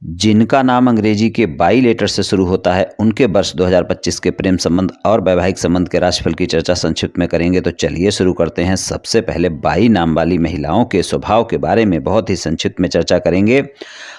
जिनका नाम अंग्रेजी के बाई लेटर से शुरू होता है उनके वर्ष 2025 के प्रेम संबंध और वैवाहिक संबंध के राशिफल की चर्चा संक्षिप्त में करेंगे। तो चलिए शुरू करते हैं। सबसे पहले बाई नाम वाली महिलाओं के स्वभाव के बारे में बहुत ही संक्षिप्त में चर्चा करेंगे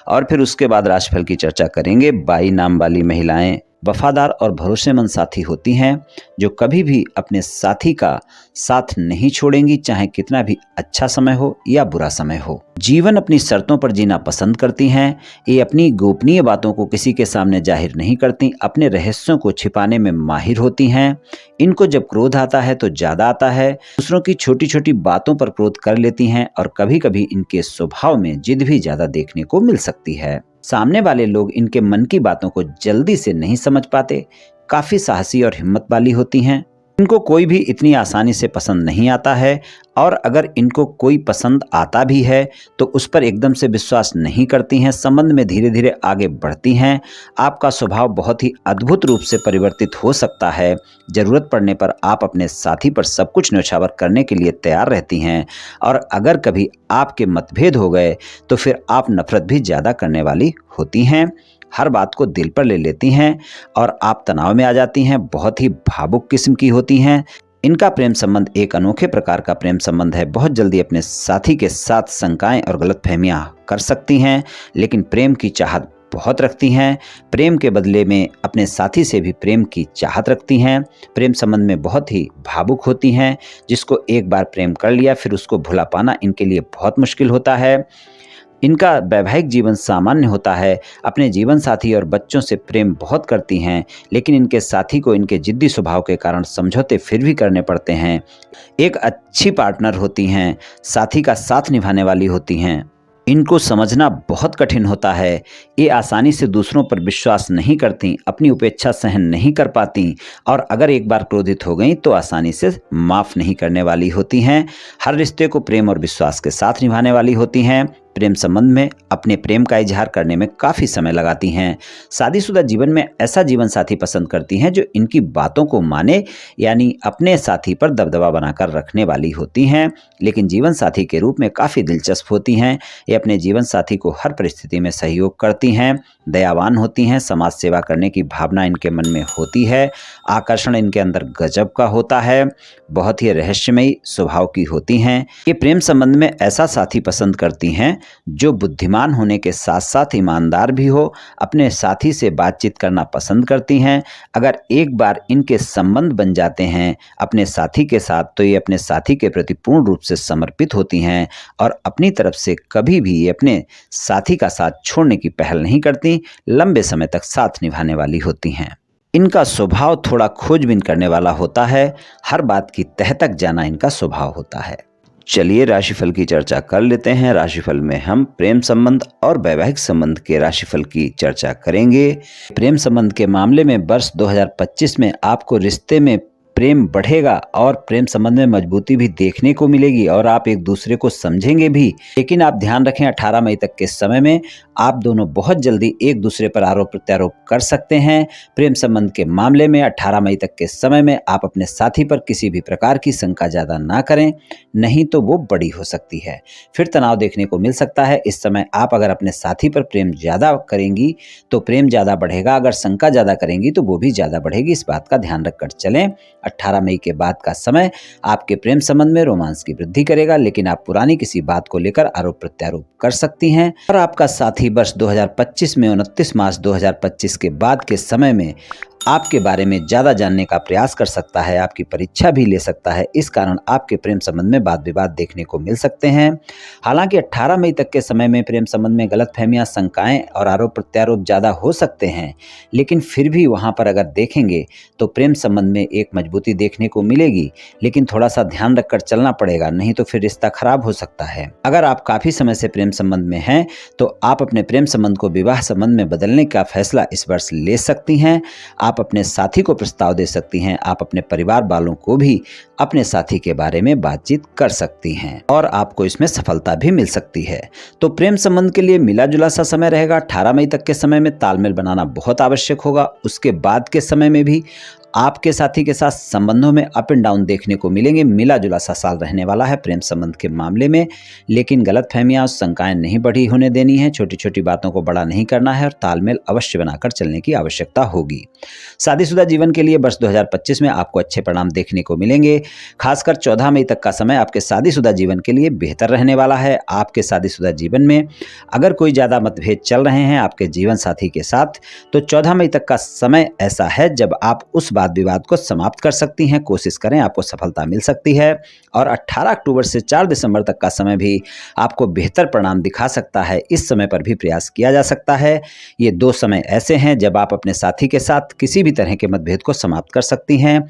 और फिर उसके बाद राशिफल की चर्चा करेंगे। बाई नाम वाली महिलाएं वफादार और भरोसेमंद साथी होती हैं जो कभी भी अपने साथी का साथ नहीं छोड़ेंगी, चाहे कितना भी अच्छा समय हो या बुरा समय हो। जीवन अपनी शर्तों पर जीना पसंद करती हैं। ये अपनी गोपनीय बातों को किसी के सामने जाहिर नहीं करती, अपने रहस्यों को छिपाने में माहिर होती हैं। इनको जब क्रोध आता है तो ज़्यादा आता है। दूसरों की छोटी छोटी बातों पर क्रोध कर लेती हैं और कभी कभी इनके स्वभाव में जिद भी ज़्यादा देखने को मिल सकती है। सामने वाले लोग इनके मन की बातों को जल्दी से नहीं समझ पाते। काफी साहसी और हिम्मत वाली होती हैं। इनको कोई भी इतनी आसानी से पसंद नहीं आता है और अगर इनको कोई पसंद आता भी है तो उस पर एकदम से विश्वास नहीं करती हैं। संबंध में धीरे धीरे आगे बढ़ती हैं। आपका स्वभाव बहुत ही अद्भुत रूप से परिवर्तित हो सकता है। जरूरत पड़ने पर आप अपने साथी पर सब कुछ न्यौछावर करने के लिए तैयार रहती हैं और अगर कभी आपके मतभेद हो गए तो फिर आप नफरत भी ज़्यादा करने वाली होती हैं। हर बात को दिल पर ले लेती हैं और आप तनाव में आ जाती हैं। बहुत ही भावुक किस्म की होती हैं। इनका प्रेम संबंध एक अनोखे प्रकार का प्रेम संबंध है। बहुत जल्दी अपने साथी के साथ शंकाएं और गलतफहमियां कर सकती हैं, लेकिन प्रेम की चाहत बहुत रखती हैं। प्रेम के बदले में अपने साथी से भी प्रेम की चाहत रखती हैं। प्रेम संबंध में बहुत ही भावुक होती हैं। जिसको एक बार प्रेम कर लिया फिर उसको भुला पाना इनके लिए बहुत मुश्किल होता है। इनका वैवाहिक जीवन सामान्य होता है। अपने जीवन साथी और बच्चों से प्रेम बहुत करती हैं, लेकिन इनके साथी को इनके जिद्दी स्वभाव के कारण समझौते फिर भी करने पड़ते हैं। एक अच्छी पार्टनर होती हैं, साथी का साथ निभाने वाली होती हैं। इनको समझना बहुत कठिन होता है। ये आसानी से दूसरों पर विश्वास नहीं करती, अपनी उपेक्षा सहन नहीं कर पाती और अगर एक बार क्रोधित हो गई तो आसानी से माफ़ नहीं करने वाली होती हैं। हर रिश्ते को प्रेम और विश्वास के साथ निभाने वाली होती हैं। प्रेम संबंध में अपने प्रेम का इजहार करने में काफ़ी समय लगाती हैं। शादीशुदा जीवन में ऐसा जीवन साथी पसंद करती हैं जो इनकी बातों को माने, यानी अपने साथी पर दबदबा बनाकर रखने वाली होती हैं, लेकिन जीवन साथी के रूप में काफ़ी दिलचस्प होती हैं। ये अपने जीवन साथी को हर परिस्थिति में सहयोग करती हैं। दयावान होती हैं। समाज सेवा करने की भावना इनके मन में होती है। आकर्षण इनके अंदर गजब का होता है। बहुत ही रहस्यमयी स्वभाव की होती हैं। ये प्रेम संबंध में ऐसा साथी पसंद करती हैं जो बुद्धिमान होने के साथ साथ ईमानदार भी हो। अपने साथी से बातचीत करना पसंद करती हैं। अगर एक बार इनके संबंध बन जाते हैं अपने साथी के साथ तो ये अपने साथी के प्रति पूर्ण रूप से समर्पित होती हैं और अपनी तरफ से कभी भी ये अपने साथी का साथ छोड़ने की पहल नहीं करती। लंबे समय तक साथ निभाने वाली होती हैं। इनका स्वभाव थोड़ा खोजबीन करने वाला होता है। हर बात की तह तक जाना इनका स्वभाव होता है। चलिए राशिफल की चर्चा कर लेते हैं। राशिफल में हम प्रेम संबंध और वैवाहिक संबंध के राशिफल की चर्चा करेंगे। प्रेम संबंध के मामले में वर्ष 2025 में आपको रिश्ते में प्रेम बढ़ेगा और प्रेम संबंध में मजबूती भी देखने को मिलेगी और आप एक दूसरे को समझेंगे भी। लेकिन आप ध्यान रखें 18 मई तक के समय में आप दोनों बहुत जल्दी एक दूसरे पर आरोप प्रत्यारोप कर सकते हैं। प्रेम संबंध के मामले में 18 मई तक के समय में आप अपने साथी पर किसी भी प्रकार की शंका ज़्यादा ना करें, नहीं तो वो बड़ी हो सकती है। फिर तनाव देखने को मिल सकता है। इस समय आप अगर अपने साथी पर प्रेम ज़्यादा करेंगी तो प्रेम ज़्यादा बढ़ेगा, अगर शंका ज़्यादा करेंगी तो वो भी ज़्यादा बढ़ेगी। इस बात का ध्यान रखकर चलें। 18 मई के बाद का समय आपके प्रेम संबंध में रोमांस की वृद्धि करेगा, लेकिन आप पुरानी किसी बात को लेकर आरोप प्रत्यारोप कर सकती हैं और आपका साथी वर्ष 2025 में 29 मार्च 2025 के बाद के समय में आपके बारे में ज़्यादा जानने का प्रयास कर सकता है, आपकी परीक्षा भी ले सकता है। इस कारण आपके प्रेम संबंध में वाद विवाद देखने को मिल सकते हैं। हालांकि 18 मई तक के समय में प्रेम संबंध में गलतफहमियां, शंकाएं और आरोप प्रत्यारोप ज़्यादा हो सकते हैं, लेकिन फिर भी वहां पर अगर देखेंगे तो प्रेम संबंध में एक मजबूती देखने को मिलेगी, लेकिन थोड़ा सा ध्यान रखकर चलना पड़ेगा, नहीं तो फिर रिश्ता खराब हो सकता है। अगर आप काफ़ी समय से प्रेम संबंध में हैं तो आप अपने प्रेम संबंध को विवाह संबंध में बदलने का फैसला इस वर्ष ले सकती हैं। आप अपने साथी को प्रस्ताव दे सकती हैं। आप अपने परिवार वालों को भी अपने साथी के बारे में बातचीत कर सकती हैं और आपको इसमें सफलता भी मिल सकती है। तो प्रेम संबंध के लिए मिला जुला सा समय रहेगा। 18 मई तक के समय में तालमेल बनाना बहुत आवश्यक होगा। उसके बाद के समय में भी आपके साथी के साथ संबंधों में अप एंड डाउन देखने को मिलेंगे। मिला जुला सा साल रहने वाला है प्रेम संबंध के मामले में, लेकिन गलतफहमियां और शंकाएं नहीं बढ़ी होने देनी है। छोटी छोटी बातों को बड़ा नहीं करना है और तालमेल अवश्य बनाकर चलने की आवश्यकता होगी। शादीशुदा जीवन के लिए वर्ष 2025 में आपको अच्छे परिणाम देखने को मिलेंगे। खासकर 14 मई तक का समय आपके शादीशुदा जीवन के लिए बेहतर रहने वाला है। आपके शादीशुदा जीवन में अगर कोई ज़्यादा मतभेद चल रहे हैं आपके जीवन साथी के साथ, तो 14 मई तक का समय ऐसा है जब आप उस वाद विवाद को समाप्त कर सकती हैं। कोशिश करें, आपको सफलता मिल सकती है। और 18 अक्टूबर से 4 दिसंबर तक का समय भी आपको बेहतर परिणाम दिखा सकता है। इस समय पर भी प्रयास किया जा सकता है। ये 2 समय ऐसे हैं जब आप अपने साथी के साथ किसी भी तरह के मतभेद को समाप्त कर सकती हैं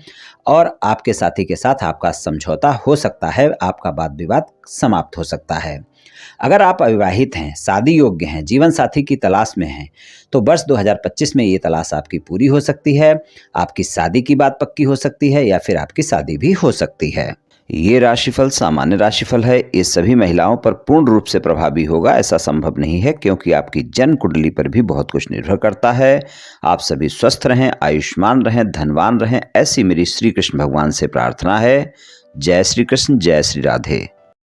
और आपके साथी के साथ आपका समझौता हो सकता है, आपका वाद विवाद समाप्त हो सकता है। अगर आप अविवाहित हैं, शादी योग्य हैं, जीवन साथी की तलाश में हैं, तो वर्ष 2025 में ये तलाश आपकी पूरी हो सकती है। आपकी शादी की बात पक्की हो सकती है या फिर आपकी शादी भी हो सकती है। ये राशिफल सामान्य राशिफल है। ये सभी महिलाओं पर पूर्ण रूप से प्रभावी होगा ऐसा संभव नहीं है, क्योंकि आपकी जन्म कुंडली पर भी बहुत कुछ निर्भर करता है। आप सभी स्वस्थ रहें, आयुष्मान रहें, धनवान रहें, ऐसी मेरी श्री कृष्ण भगवान से प्रार्थना है। जय श्री कृष्ण, जय श्री राधे।